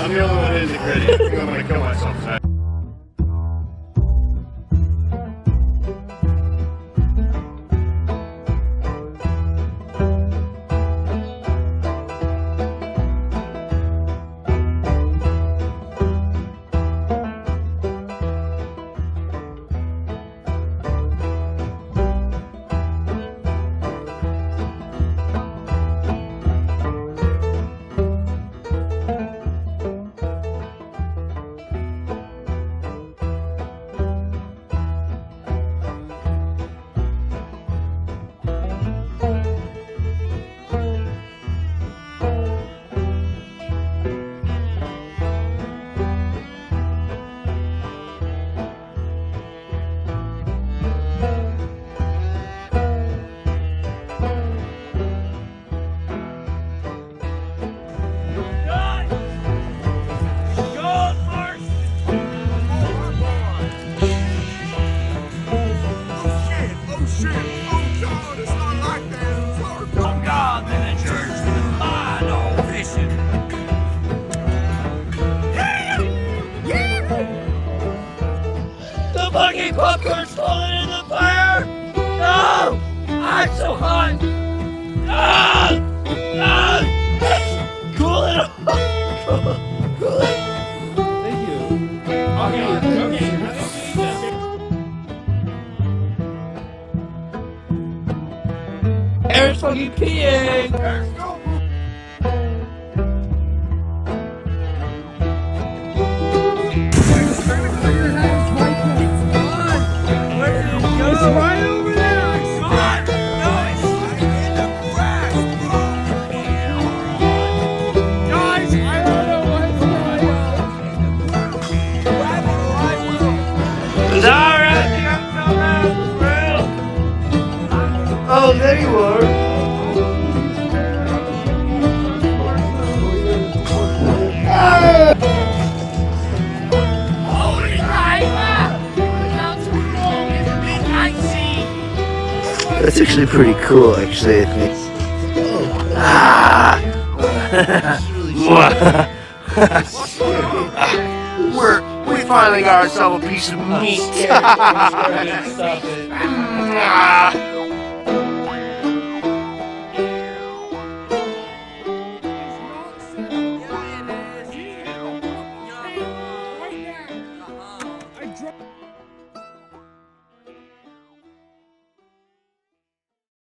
I'm the only one who isn't gritty. I think I'm gonna kill myself tonight. The fucking popcorn's falling in the fire! No! I'm so hot! Ah! Ah! Cool it off! Cool it. Thank you. Okay. Aaron's fucking peeing! It's right over there! God! No, it's in the grass! Guys, I don't know what's going on. Sorry, I think I'm coming out. Oh, there you are. Holy crap! That's actually pretty cool, actually, I think. We finally got ourselves a piece of meat. Stop it.